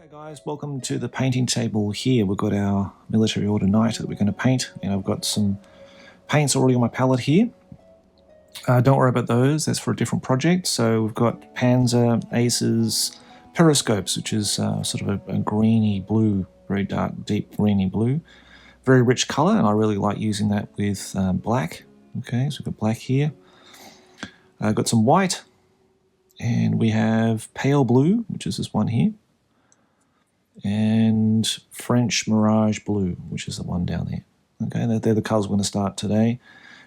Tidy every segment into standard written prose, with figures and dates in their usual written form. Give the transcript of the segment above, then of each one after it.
Okay guys, welcome to the painting table here. We've got our military order knight that we're going to paint, and I've got some paints already on my palette here. Don't worry about those, that's for a different project. So we've got Panzer, Aces, Periscopes, which is sort of a greeny blue, very dark, deep greeny blue. Very rich colour, and I really like using that with black. Okay, so we've got black here. I've got some white, and we have pale blue, which is this one here. And French Mirage Blue, which is the one down there. Okay, they're the colours we're going to start today.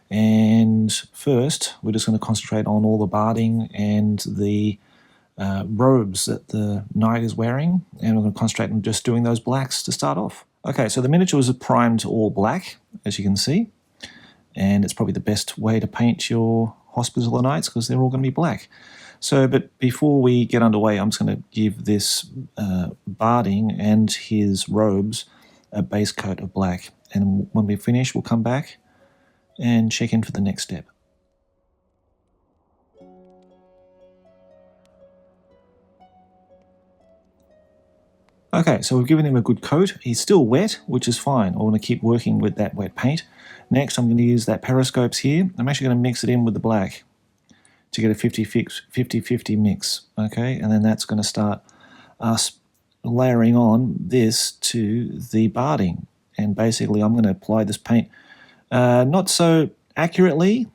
And first, we're just going to concentrate on all the barding and the robes that the knight is wearing. And we're going to concentrate on just doing those blacks to start off. Okay, so the miniatures are primed all black, as you can see. And it's probably the best way to paint your hospital knights because they're all going to be black. So, but before we get underway, I'm just going to give this barding and his robes a base coat of black. And when we finish, we'll come back and check in for the next step. Okay, so we've given him a good coat. He's still wet, which is fine. I want to keep working with that wet paint. Next, I'm going to use that Periscopes here. I'm actually going to mix it in with the black to get a 50-50 mix, okay? And then that's going to start us layering on this to the barding. And basically I'm going to apply this paint not so accurately.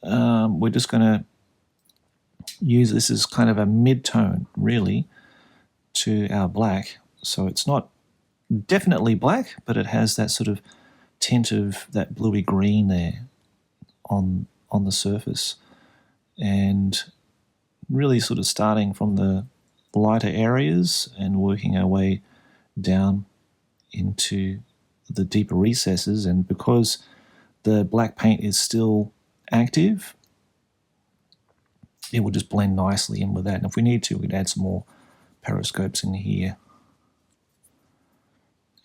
We're just going to use this as kind of a mid-tone, really, to our black. So it's not definitely black, but it has that sort of tint of that bluey green there on the surface. And really sort of starting from the lighter areas and working our way down into the deeper recesses. And because the black paint is still active, it will just blend nicely in with that. And if we need to, we can add some more periscopes in here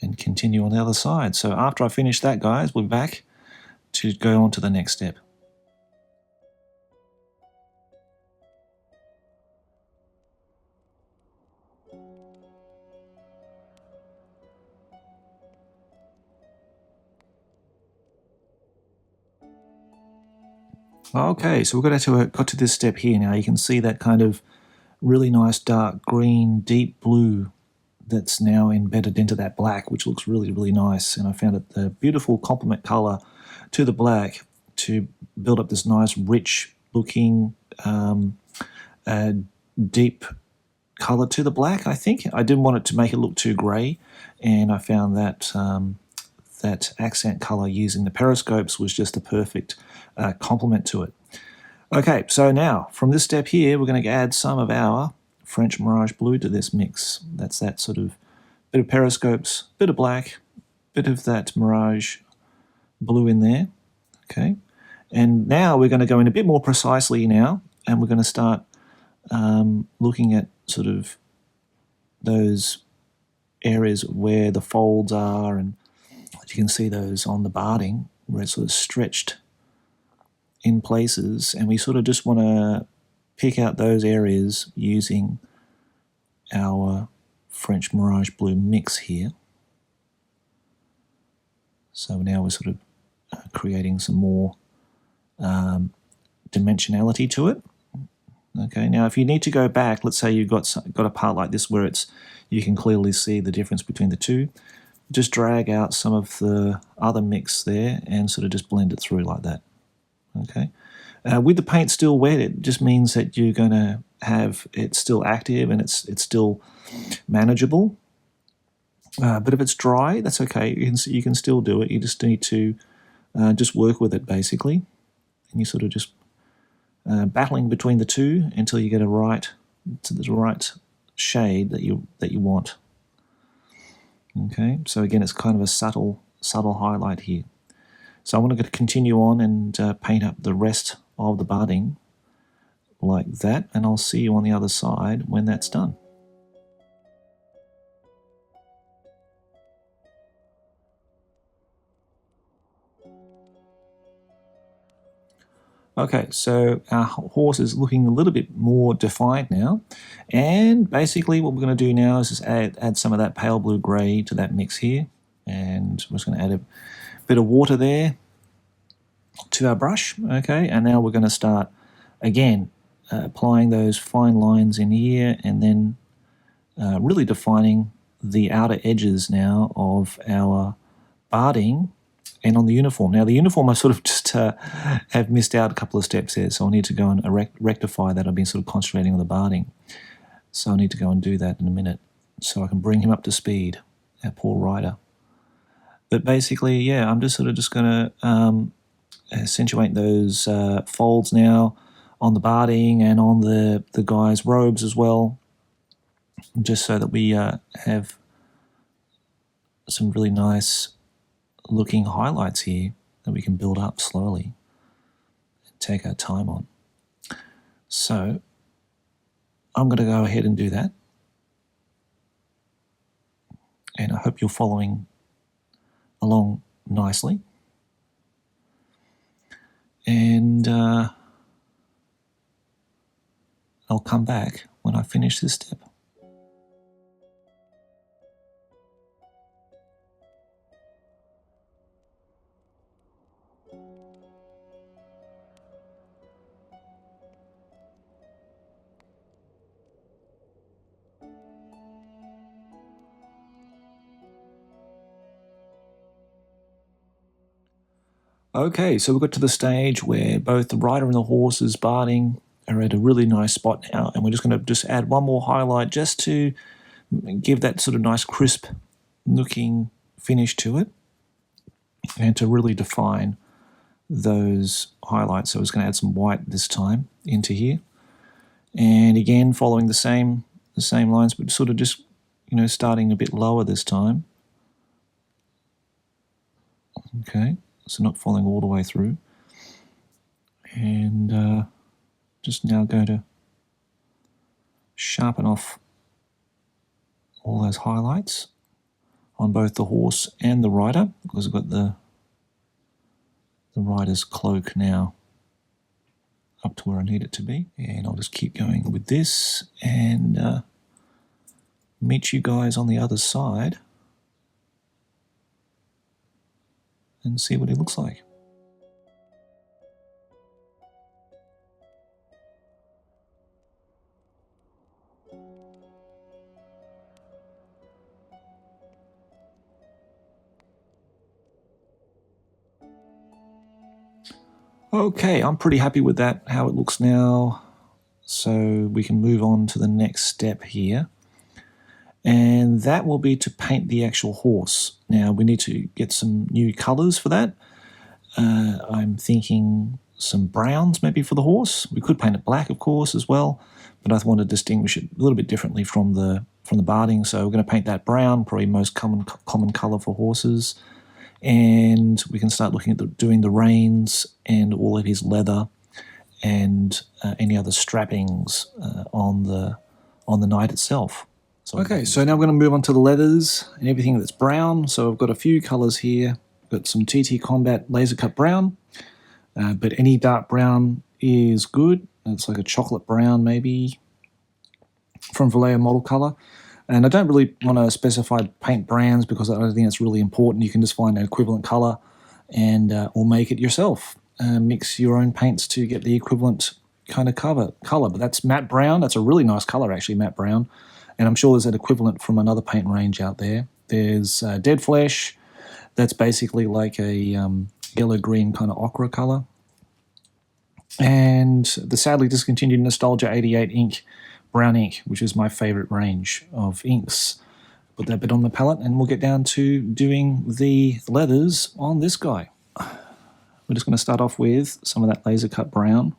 and continue on the other side. So after I finish that, guys, we'll be back to go on to the next step. Okay, so we've got to this step here now. You can see that kind of really nice dark green, deep blue that's now embedded into that black, which looks really, really nice. And I found it the beautiful complement color to the black to build up this nice, rich looking, deep color to the black, I think. I didn't want it to make it look too gray, and I found that that accent color using the periscopes was just a perfect complement to it. Okay, so now from this step here, we're going to add some of our French Mirage Blue to this mix. That's that sort of bit of periscopes, bit of black, bit of that Mirage Blue in there. Okay, and now we're going to go in a bit more precisely now, and we're going to start looking at sort of those areas where the folds are, and you can see those on the barding where it's sort of stretched in places, and we sort of just want to pick out those areas using our French Mirage Blue mix here. So now we're sort of creating some more dimensionality to it. Okay, now if you need to go back, let's say you've got a part like this where you can clearly see the difference between the two, just drag out some of the other mix there and sort of just blend it through like that. Okay, with the paint still wet, it just means that you're going to have it still active and it's still manageable. But if it's dry, that's okay. You can still do it. You just need to just work with it basically, and you sort of just battling between the two until you get the right shade that you want. Okay, so again, it's kind of a subtle highlight here. So I'm going to continue on and paint up the rest of the barding like that, and I'll see you on the other side when that's done. Okay, so our horse is looking a little bit more defined now. And basically what we're going to do now is just add some of that pale blue grey to that mix here. And we're just going to add a bit of water there to our brush. Okay, and now we're going to start, again, applying those fine lines in here and then really defining the outer edges now of our barding and on the uniform. Now the uniform I sort of just have missed out a couple of steps there, so I'll need to go and rectify that. I've been sort of concentrating on the barding, so I need to go and do that in a minute so I can bring him up to speed, our poor rider. But basically, yeah, I'm just going to accentuate those folds now on the barding and on the guy's robes as well, just so that we have some really nice looking highlights here that we can build up slowly and take our time on. So I'm going to go ahead and do that, and I hope you're following along nicely. And I'll come back when I finish this step. Okay, so we've got to the stage where both the rider and the horse's barding are at a really nice spot now, and we're just going to just add one more highlight just to give that sort of nice crisp looking finish to it and to really define those highlights. So I was going to add some white this time into here, and again following the same lines, but sort of just, you know, starting a bit lower this time. Okay, so not following all the way through, and just now going to sharpen off all those highlights on both the horse and the rider, because I've got the rider's cloak now up to where I need it to be. And I'll just keep going with this and meet you guys on the other side and see what it looks like. Okay, I'm pretty happy with that, how it looks now. So we can move on to the next step here. And that will be to paint the actual horse. Now we need to get some new colours for that. I'm thinking some browns maybe for the horse. We could paint it black, of course, as well, but I want to distinguish it a little bit differently from the barding. So we're going to paint that brown, probably most common colour for horses. And we can start looking at doing the reins and all of his leather and any other strappings on the knight itself. Okay, so now we're going to move on to the leathers and everything that's brown. So I've got a few colours here. I've got some TT Combat laser cut brown, but any dark brown is good. It's like a chocolate brown maybe from Vallejo Model Colour. And I don't really want to specify paint brands because I don't think it's really important. You can just find an equivalent colour and or make it yourself. Mix your own paints to get the equivalent kind of colour. But that's matte brown. That's a really nice colour, actually, matte brown. And I'm sure there's an equivalent from another paint range out there. There's Dead Flesh. That's basically like a yellow-green kind of ochre colour. And the sadly discontinued Nostalgia 88 ink, brown ink, which is my favourite range of inks. Put that bit on the palette and we'll get down to doing the leathers on this guy. We're just going to start off with some of that laser cut brown.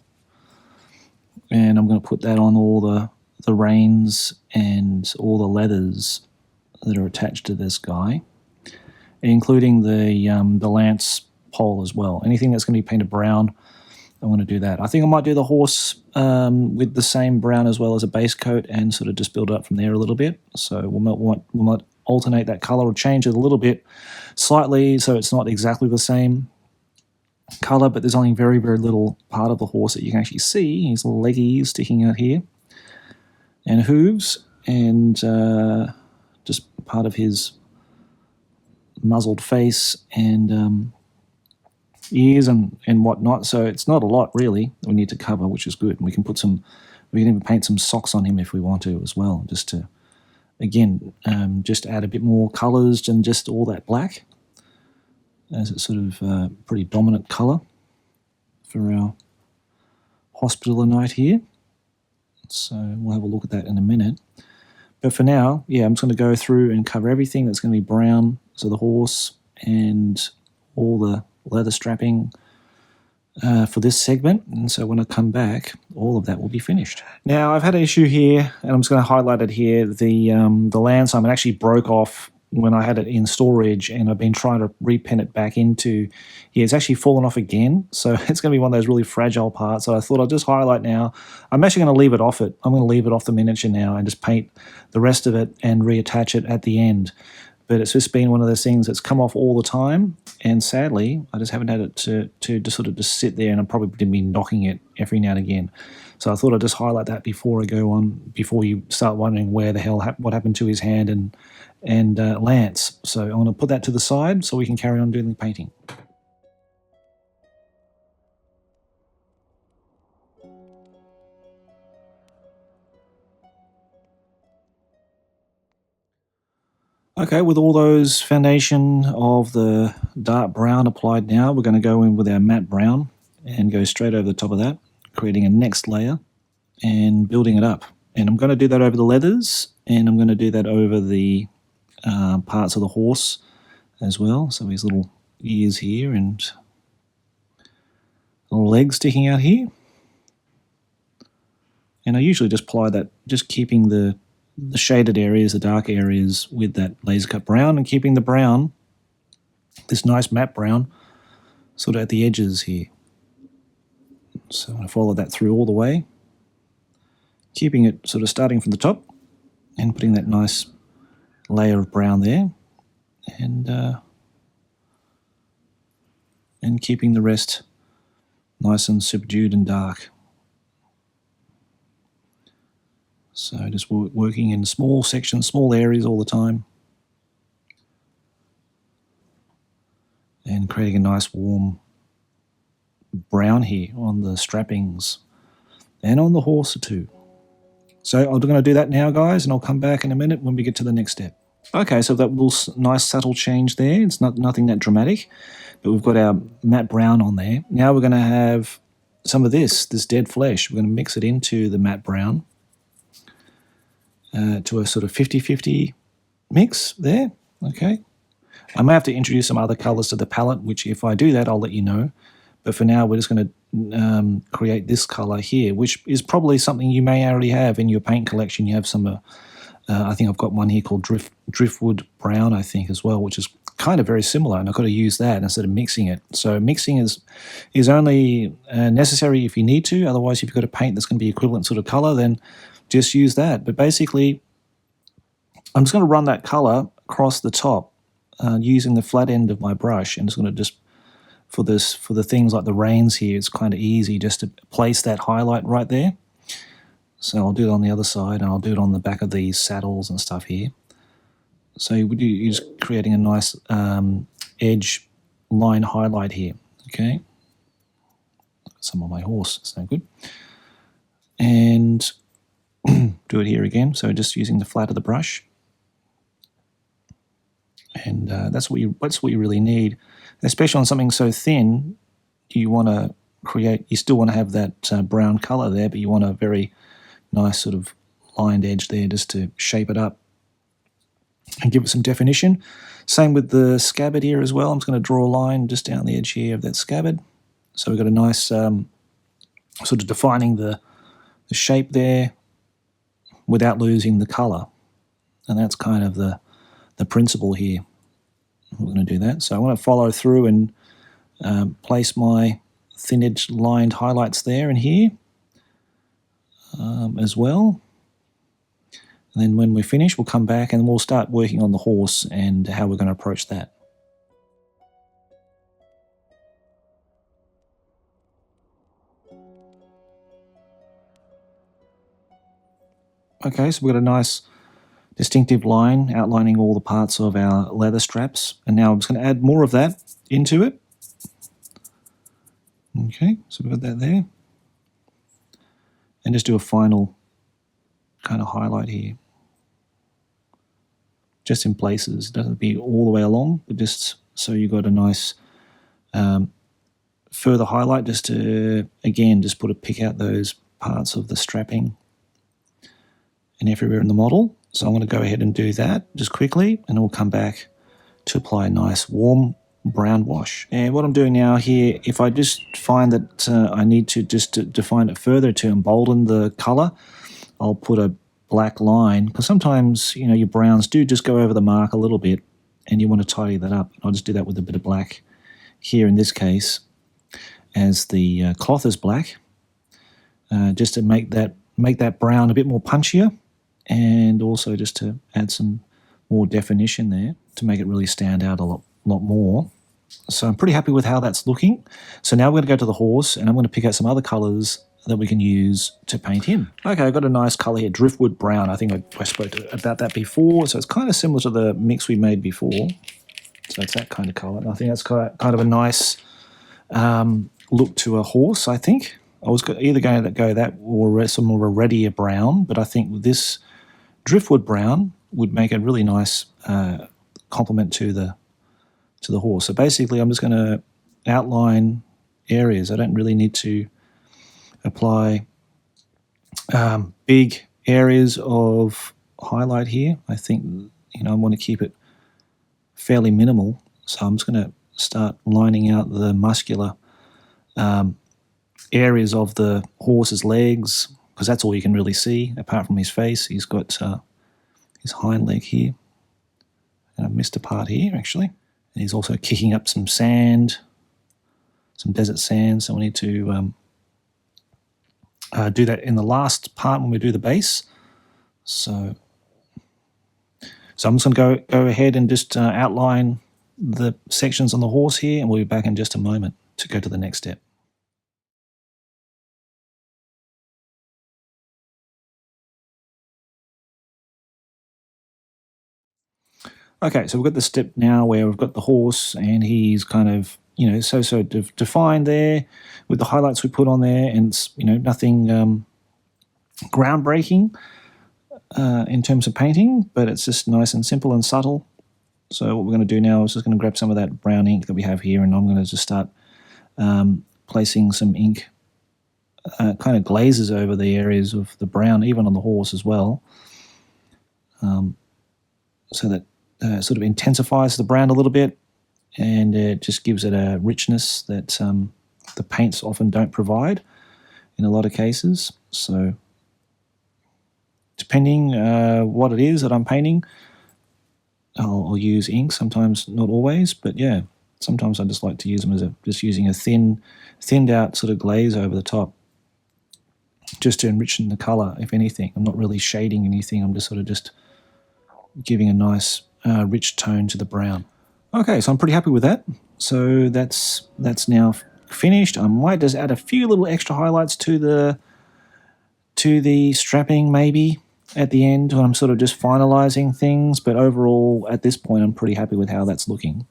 And I'm going to put that on all the reins and all the leathers that are attached to this guy, including the lance pole as well. Anything that's going to be painted brown, I want to do that. I think I might do the horse with the same brown as well as a base coat and sort of just build up from there a little bit. So we might alternate that colour or change it a little bit slightly so it's not exactly the same. colour, but there's only very, very little part of the horse that you can actually see. His little leggies sticking out here, and hooves, and just part of his muzzled face and ears and whatnot. So it's not a lot really that we need to cover, which is good. And we can put some, we can even paint some socks on him if we want to as well, just to, again, just add a bit more colours than just all that black, as it's sort of pretty dominant colour for our hospitaller knight here. So we'll have a look at that in a minute. But for now, yeah, I'm just going to go through and cover everything that's going to be brown. So the horse and all the leather strapping for this segment. And so when I come back, all of that will be finished. Now, I've had an issue here, and I'm just going to highlight it here. The land sign actually broke off when I had it in storage, and I've been trying to repen it back into here. It's actually fallen off again, so it's going to be one of those really fragile parts. So I thought I'd just highlight now. I'm actually going to leave it off it. I'm going to leave it off the miniature now and just paint the rest of it and reattach it at the end. But it's just been one of those things that's come off all the time, and sadly, I just haven't had it to just sort of just sit there, and I'm probably going to be knocking it every now and again. So I thought I'd just highlight that before I go on, before you start wondering where the hell what happened to his hand and lance. So I'm going to put that to the side so we can carry on doing the painting. Okay, with all those foundation of the dark brown applied now, we're going to go in with our matte brown and go straight over the top of that, creating a next layer and building it up. And I'm going to do that over the leathers, and I'm going to do that over the parts of the horse as well. So his little ears here and little legs sticking out here. And I usually just apply that, just keeping the shaded areas, the dark areas, with that laser cut brown, and keeping the brown, this nice matte brown, sort of at the edges here. So I'm going to follow that through all the way, keeping it sort of starting from the top and putting that nice layer of brown there, and keeping the rest nice and subdued and dark. So just working in small sections, small areas all the time, and creating a nice warm brown here on the strappings and on the horse too. So I'm going to do that now, guys, and I'll come back in a minute when we get to the next step. Okay, so that little nice subtle change there. It's nothing that dramatic, but we've got our matte brown on there. Now we're going to have some of this dead flesh. We're going to mix it into the matte brown to a sort of 50-50 mix there. Okay, I may have to introduce some other colors to the palette, which if I do that, I'll let you know. But for now, we're just going to create this color here, which is probably something you may already have in your paint collection. You have some, I think I've got one here called Driftwood Brown, I think, as well, which is kind of very similar, and I've got to use that instead of mixing it. So mixing is only necessary if you need to. Otherwise, if you've got a paint that's going to be equivalent sort of color, then just use that. But basically, I'm just going to run that color across the top using the flat end of my brush, and just going to just for the things like the reins here, it's kind of easy just to place that highlight right there. So I'll do it on the other side, and I'll do it on the back of these saddles and stuff here. So you're just creating a nice edge line highlight here. Okay, some on my horse, it's no good. And do it here again. So just using the flat of the brush, and that's what you really need, especially on something so thin. You want to create. You still want to have that brown color there, but you want a very nice sort of lined edge there, just to shape it up and give it some definition. Same with the scabbard here as well. I'm just going to draw a line just down the edge here of that scabbard. So we've got a nice sort of defining the shape there without losing the color. And that's kind of the principle here. We're going to do that. So I want to follow through and place my thin edge lined highlights there and here as well. And then when we're finished, we'll come back and we'll start working on the horse and how we're going to approach that. Okay, so we've got a nice distinctive line outlining all the parts of our leather straps. And now I'm just going to add more of that into it. Okay, so we've got that there. And just do a final kind of highlight here. Just in places. It doesn't be all the way along, but just so you've got a nice further highlight, just to, again, just pick out those parts of the strapping and everywhere in the model. So I'm going to go ahead and do that just quickly, and we'll come back to apply a nice warm brown wash. And what I'm doing now here, if I just find that I need to just define it further to embolden the color, I'll put a black line, because sometimes, you know, your browns do just go over the mark a little bit and you want to tidy that up. I'll just do that with a bit of black here in this case, as the cloth is black, just to make that brown a bit more punchier, and also just to add some more definition there to make it really stand out a lot more. So I'm pretty happy with how that's looking. So now we're going to go to the horse, and I'm going to pick out some other colours that we can use to paint him. Okay, I've got a nice colour here, driftwood brown. I think I spoke about that before. So it's kind of similar to the mix we made before. So it's that kind of colour. And I think that's kind of a nice look to a horse, I think. I was either going to go that or some more of a reddier brown, but I think this driftwood brown would make a really nice complement to the horse. So basically I'm just going to outline areas. I don't really need to apply big areas of highlight here. I think, you know, I want to keep it fairly minimal. So I'm just going to start lining out the muscular areas of the horse's legs, because that's all you can really see apart from his face. He's got his hind leg here, and I've missed a part here actually. And he's also kicking up some sand, some desert sand, so we need to do that in the last part when we do the base. So I'm just going to go ahead and just outline the sections on the horse here, and we'll be back in just a moment to go to the next step. Okay, so we've got the step now where we've got the horse and he's kind of, you know, so defined there with the highlights we put on there, and it's, you know, nothing groundbreaking in terms of painting, but it's just nice and simple and subtle. So what we're going to do now is just going to grab some of that brown ink that we have here, and I'm going to just start placing some ink kind of glazes over the areas of the brown, even on the horse as well, so that sort of intensifies the brown a little bit, and it just gives it a richness that the paints often don't provide in a lot of cases. So depending what it is that I'm painting, I'll use ink, sometimes not always, but yeah, sometimes I just like to use them as just using a thinned out sort of glaze over the top, just to enrich the colour, if anything. I'm not really shading anything, I'm just sort of just giving a nice rich tone to the brown. Okay, so I'm pretty happy with that. So that's now finished. I might just add a few little extra highlights to the strapping maybe at the end when I'm sort of just finalizing things, but overall at this point I'm pretty happy with how that's looking.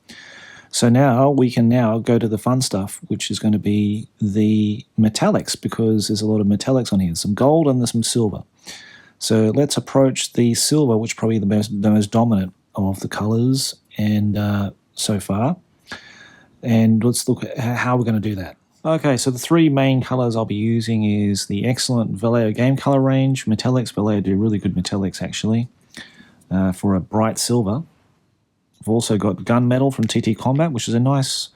So now we can now go to the fun stuff, which is going to be the metallics, because there's a lot of metallics on here, some gold and there's some silver. So let's approach the silver, which is probably the most dominant of the colors and so far, and let's look at how we're going to do that. Okay, so the three main colors I'll be using is the excellent Vallejo game color range metallics. Vallejo do really good metallics actually for a bright silver. I've also got gunmetal from TT Combat, which is a nice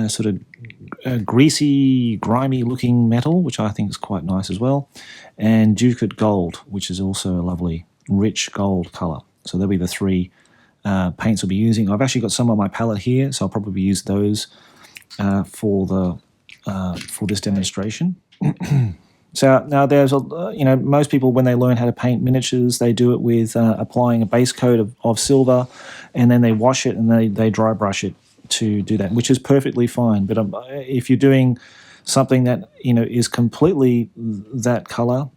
sort of greasy, grimy looking metal, which I think is quite nice as well, and Ducat Gold, which is also a lovely rich gold color. So there'll be the three paints I'll be using. I've actually got some on my palette here, so I'll probably use those for this demonstration. So now there's most people, when they learn how to paint miniatures, they do it with applying a base coat of silver, and then they wash it and they dry brush it to do that, which is perfectly fine. But if you're doing something that is completely that color,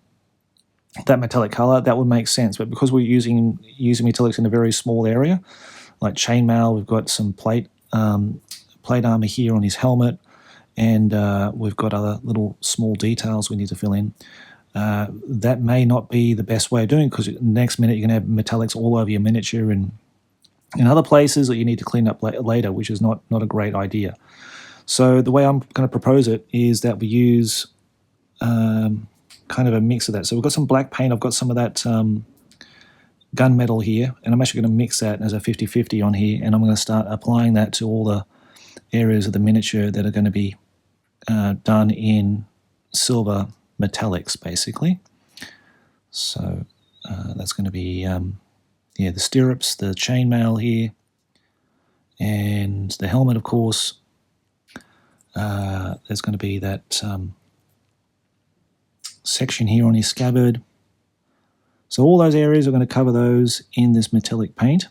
that metallic color, that would make sense. But because we're using metallics in a very small area, like chainmail, we've got some plate armor here on his helmet, and we've got other little small details we need to fill in. That may not be the best way of doing it, because next minute you're going to have metallics all over your miniature and in other places that you need to clean up later, which is not a great idea. So the way I'm going to propose it is that we use kind of a mix of that. So we've got some black paint. I've got some of that gunmetal here, and I'm actually going to mix that as a 50-50 on here, and I'm going to start applying that to all the areas of the miniature that are going to be done in silver metallics, basically. So that's going to be the stirrups, the chainmail here, and the helmet, of course. There's going to be that section here on his scabbard. So all those areas, are going to cover those in this metallic paint.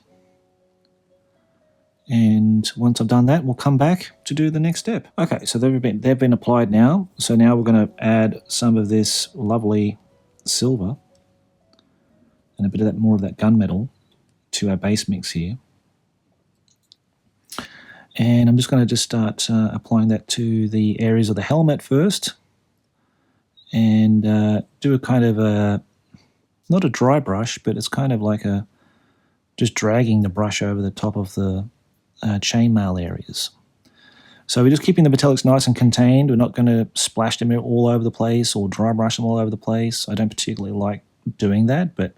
And once I've done that, we'll come back to do the next step. Okay, so they've been applied now. So now we're going to add some of this lovely silver and a bit of that, more of that gunmetal, to our base mix here. And I'm just going to start applying that to the areas of the helmet first, and do a kind of a, not a dry brush, but it's kind of like just dragging the brush over the top of the chainmail areas. So we're just keeping the metallics nice and contained. We're not going to splash them all over the place or dry brush them all over the place. I don't particularly like doing that, but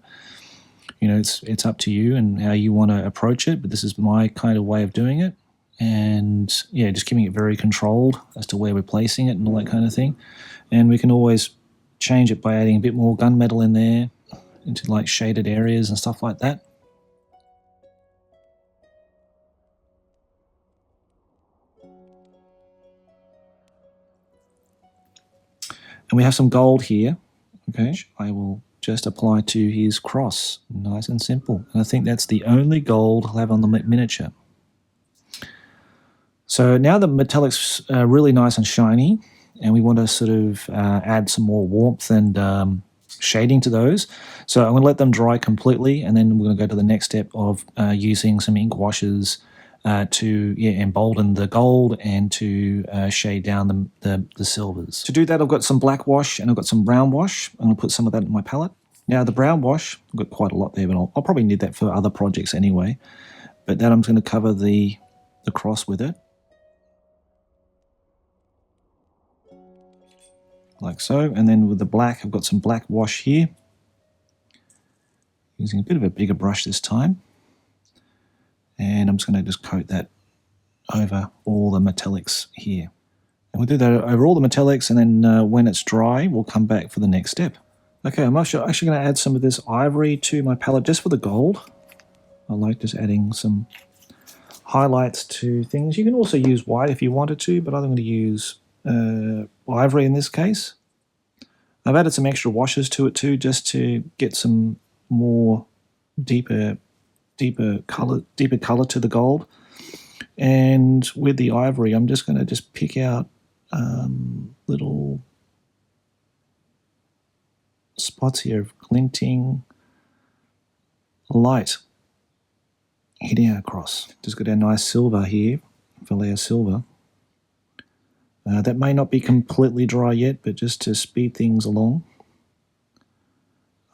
you know, it's up to you and how you want to approach it. But this is my kind of way of doing it. And yeah, just keeping it very controlled as to where we're placing it and all that kind of thing. And we can always change it by adding a bit more gunmetal in there into like shaded areas and stuff like that. And we have some gold here, okay, I will just apply to his cross, nice and simple. And I think that's the only gold I'll have on the miniature. So now the metallic's really nice and shiny, and we want to sort of add some more warmth and shading to those. So I'm going to let them dry completely, and then we're going to go to the next step of using some ink washes to embolden the gold and to shade down the silvers. To do that, I've got some black wash and I've got some brown wash. I'm going to put some of that in my palette. Now the brown wash, I've got quite a lot there, but I'll probably need that for other projects anyway. But that I'm just going to cover the cross with it. Like so. And then with the black, I've got some black wash here. Using a bit of a bigger brush this time. And I'm just going to just coat that over all the metallics here. And we'll do that over all the metallics, and then when it's dry, we'll come back for the next step. Okay, I'm actually going to add some of this ivory to my palette just for the gold. I like just adding some highlights to things. You can also use white if you wanted to, but I'm going to use ivory in this case. I've added some extra washes to it too, just to get some more deeper color to the gold. And with the ivory, I'm just going to pick out little spots here of glinting light hitting across. Just got our nice silver here, Vallejo silver. That may not be completely dry yet, but just to speed things along,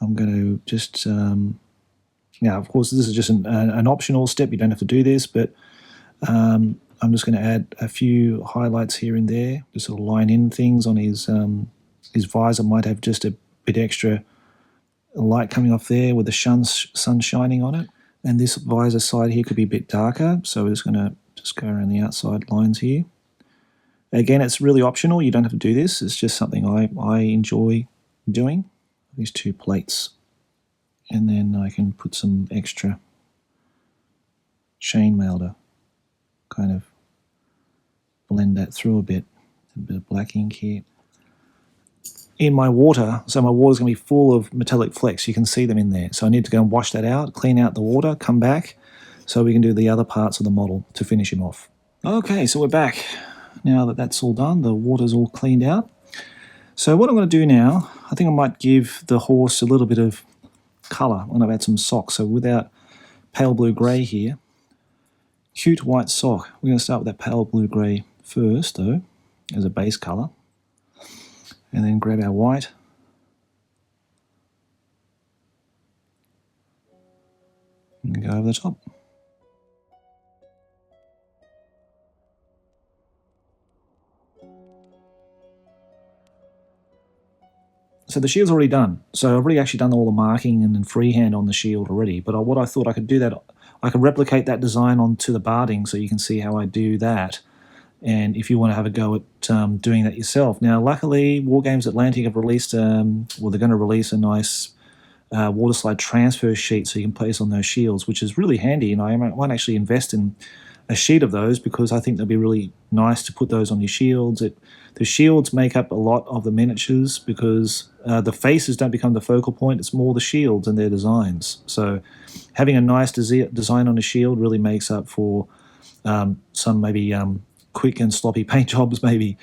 I'm going to just now, of course, this is just an optional step. You don't have to do this, but I'm just going to add a few highlights here and there, just sort of line in things on his visor. Might have just a bit extra light coming off there with the sun shining on it. And this visor side here could be a bit darker, so we're just going to go around the outside lines here. Again, it's really optional. You don't have to do this. It's just something I enjoy doing. These two plates. And then I can put some extra chainmail to kind of blend that through a bit of black ink here. In my water, so my water's going to be full of metallic flecks. You can see them in there. So I need to go and wash that out, clean out the water, come back, so we can do the other parts of the model to finish him off. Okay, so we're back. Now that that's all done, the water's all cleaned out. So what I'm going to do now, I think I might give the horse a little bit of colour. I'm going to add some socks. So without pale blue grey here, cute white sock. We're going to start with that pale blue grey first, though, as a base colour. And then grab our white. And go over the top. So the shield's already done. So I've already actually done all the marking and then freehand on the shield already. But what I thought I could do that, I could replicate that design onto the barding so you can see how I do that. And if you want to have a go at doing that yourself. Now, luckily, Wargames Atlantic have released, well, they're going to release a nice water slide transfer sheet so you can place on those shields, which is really handy. And I might actually invest in a sheet of those because I think they'll be really nice to put those on your shields. The shields make up a lot of the miniatures because the faces don't become the focal point. It's more the shields and their designs. So having a nice design on a shield really makes up for some maybe quick and sloppy paint jobs, maybe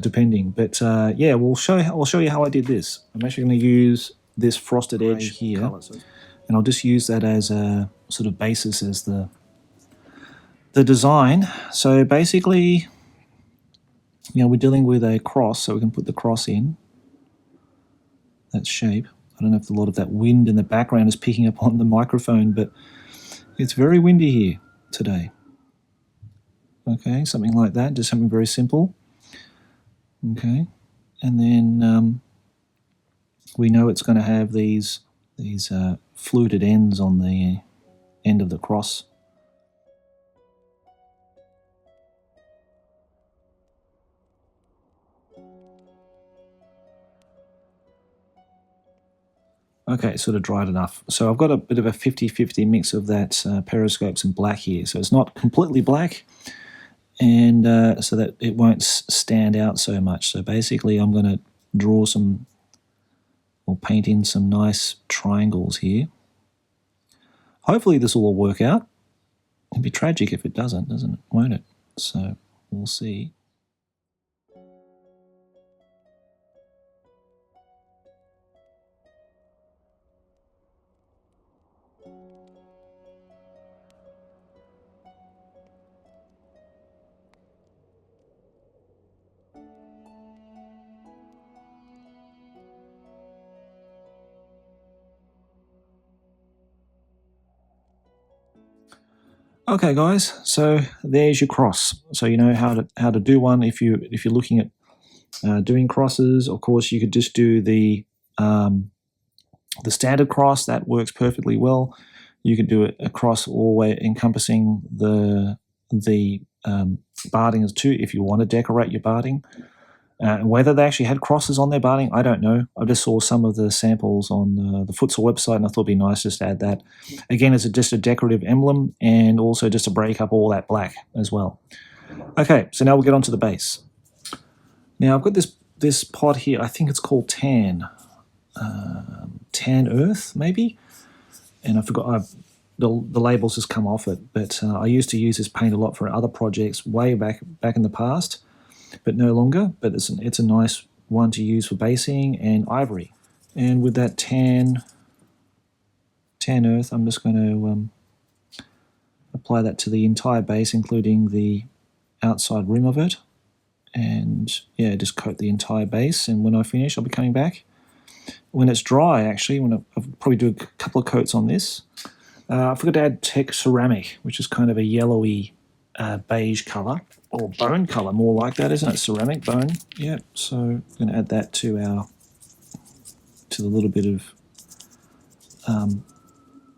depending. But yeah, I'll show you how I did this. I'm actually going to use this frosted edge here, and I'll just use that as a sort of basis as the design. So basically, we're dealing with a cross, so we can put the cross in that shape. I don't know if a lot of that wind in the background is picking up on the microphone, but it's very windy here today. Okay, something like that, just something very simple. Okay, and then we know it's going to have these fluted ends on the end of the cross. Okay, sort of dried enough. So I've got a bit of a 50-50 mix of that periscopes and black here. So it's not completely black, and so that it won't stand out so much. So basically I'm going to draw some, or paint in some nice triangles here. Hopefully this will all work out. It'd be tragic if it doesn't it? Won't it? So we'll see. Okay, guys. So there's your cross. So you know how to do one if you're looking at doing crosses. Of course, you could just do the standard cross. That works perfectly well. You could do it a cross all the way encompassing the barding as too if you want to decorate your barding. Whether they actually had crosses on their barding, I don't know. I just saw some of the samples on the Futsal website, and I thought it'd be nice just to add that. Again, it's just a decorative emblem, and also just to break up all that black as well. Okay, so now we'll get on to the base. Now I've got this pot here. I think it's called Tan Earth, maybe. And I forgot. The labels just come off it, but I used to use this paint a lot for other projects way back in the past. But no longer. But it's a nice one to use for basing and ivory. And with that tan earth, I'm just going to apply that to the entire base, including the outside rim of it. And yeah, just coat the entire base. And when I finish, I'll be coming back. When it's dry, actually, I'll probably do a couple of coats on this. I forgot to add Tech Ceramic, which is kind of a yellowy beige colour. Or bone colour, more like that, isn't it? Ceramic bone. Yeah, so I'm going to add that to the little bit of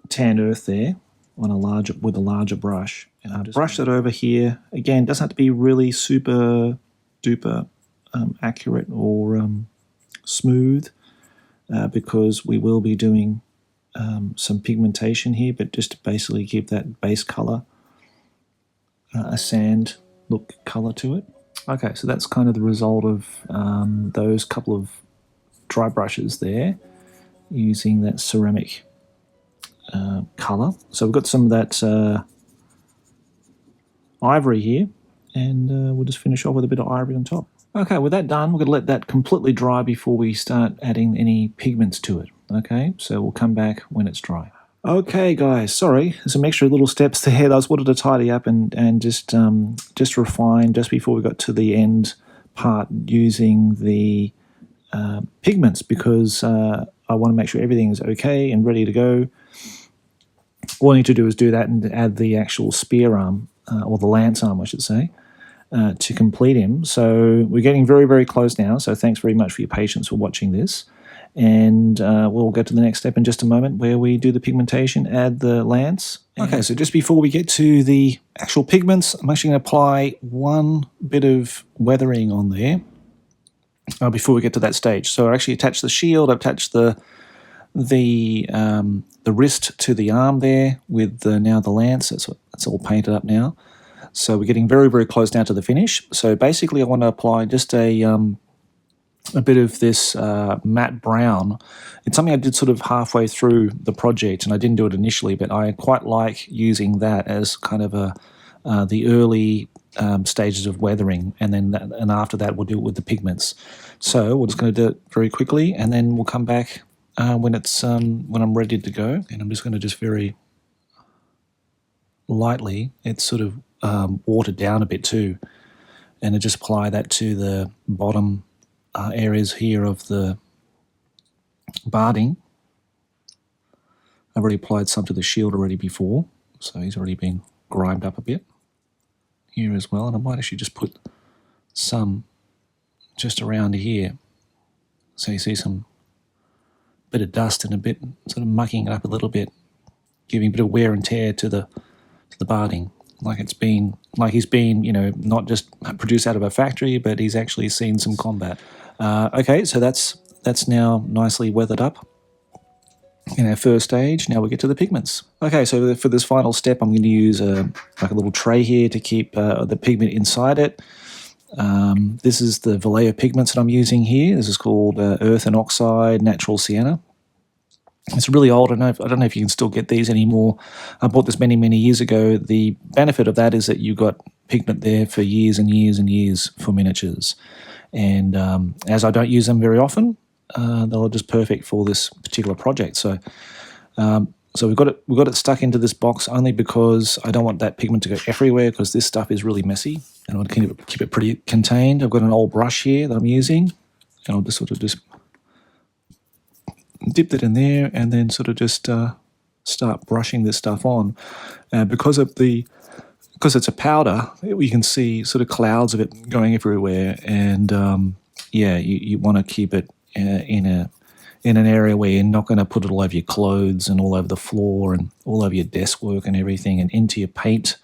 tan earth there with a larger brush. And I'll just brush that over here. Again, doesn't have to be really super duper accurate or smooth because we will be doing some pigmentation here, but just to basically give that base colour a sand look colour to it. Okay, so that's kind of the result of those couple of dry brushes there using that ceramic colour. So we've got some of that ivory here, and we'll just finish off with a bit of ivory on top. Okay, with that done, we're going to let that completely dry before we start adding any pigments to it. Okay, so we'll come back when it's dry. Okay, guys, sorry, there's some extra little steps there. I just wanted to tidy up and just refine just before we got to the end part using the pigments, because I want to make sure everything is okay and ready to go. All I need to do is do that and add the actual spear arm, or the lance arm, I should say, to complete him. So we're getting very, very close now. So thanks very much for your patience for watching this. And we'll go to the next step in just a moment where we do the pigmentation, add the lance. Okay, so just before we get to the actual pigments, I'm actually going to apply one bit of weathering on there before we get to that stage. So I actually attach the shield, I've attached the wrist to the arm there with now the lance. It's all painted up now. So we're getting very, very close now to the finish. So basically I want to apply just a bit of this matte brown. It's something I did sort of halfway through the project, and I didn't do it initially, but I quite like using that as kind of the early stages of weathering, and then and after that we'll do it with the pigments. So we're just going to do it very quickly, and then we'll come back when I'm ready to go. And I'm just going to just very lightly, it's sort of watered down a bit too, and I just apply that to the bottom areas here of the barding. I've already applied some to the shield already before, so he's already been grimed up a bit here as well, and I might actually just put some just around here, so you see some bit of dust and a bit sort of mucking it up a little bit, giving a bit of wear and tear to the barding, like he's been, you know, not just produced out of a factory, but he's actually seen some combat. Okay, so that's now nicely weathered up in our first stage. Now we get to the pigments. Okay, so for this final step, I'm going to use like a little tray here to keep the pigment inside it. This is the Vallejo pigments that I'm using here. This is called Earth and Oxide Natural Sienna. It's really old. I don't know if you can still get these anymore. I bought this many, many years ago. The benefit of that is that you got pigment there for years and years and years for miniatures. And as I don't use them very often, they're just perfect for this particular project. So we've got it stuck into this box only because I don't want that pigment to go everywhere, because this stuff is really messy, and I want to keep it pretty contained. I've got an old brush here that I'm using, and I'll just sort of just dip it in there and then sort of just start brushing this stuff on. Because it's a powder, you can see sort of clouds of it going everywhere, and yeah, you want to keep it in an area where you're not going to put it all over your clothes and all over the floor and all over your desk work and everything, and into your paint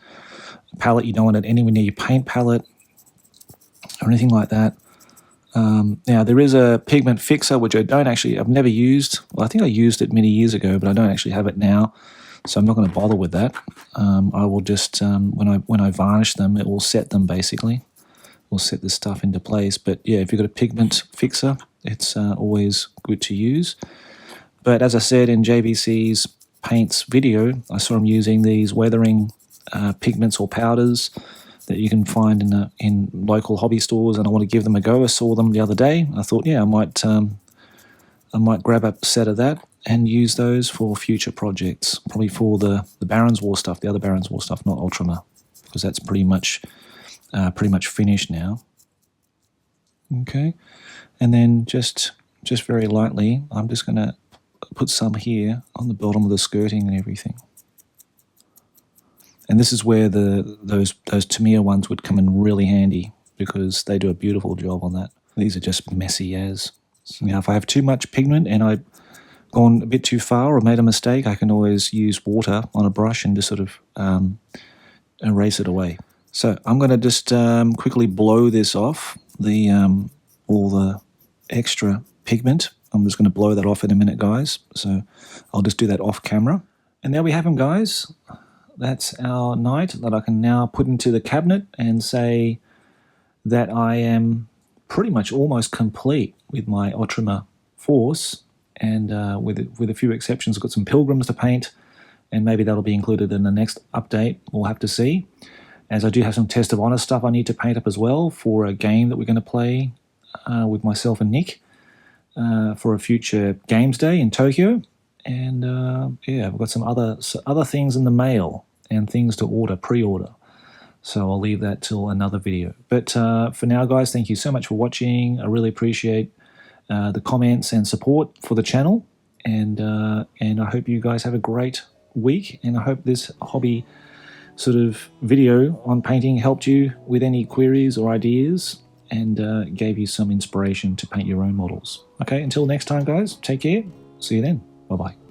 palette. You don't want it anywhere near your paint palette or anything like that. Now there is a pigment fixer which I've never used. Well, I think I used it many years ago, but I don't actually have it now, so I'm not going to bother with that. I will just when I varnish them, it will set them basically. We'll set this stuff into place. But yeah, if you've got a pigment fixer, it's always good to use. But as I said in JVC's paints video, I saw him using these weathering pigments or powders that you can find in local hobby stores, and I want to give them a go. I saw them the other day. I thought, yeah, I might grab a set of that and use those for future projects, probably for the Baron's War stuff, the other Baron's War stuff, not Ultramar, because that's pretty much finished now. Okay, and then just very lightly, I'm just going to put some here on the bottom of the skirting and everything. And this is where those Tamiya ones would come in really handy, because they do a beautiful job on that. These are just messy as. Now, if I have too much pigment and I've gone a bit too far or made a mistake, I can always use water on a brush and just sort of erase it away. So I'm going to just quickly blow this off, all the extra pigment. I'm just going to blow that off in a minute, guys. So I'll just do that off camera. And there we have them, guys. That's our knight that I can now put into the cabinet and say that I am pretty much almost complete with my Ultramar force. And with a few exceptions, I've got some pilgrims to paint, and maybe that'll be included in the next update. We'll have to see. as I do have some Test of Honor stuff I need to paint up as well for a game that we're going to play with myself and Nick for a future games day in Tokyo. And yeah, I've got some other things in the mail and things to order, pre-order. So I'll leave that till another video. But for now, guys, thank you so much for watching. I really appreciate the comments and support for the channel. And I hope you guys have a great week. And I hope this hobby sort of video on painting helped you with any queries or ideas and gave you some inspiration to paint your own models. Okay, until next time, guys, take care. See you then. Bye-bye.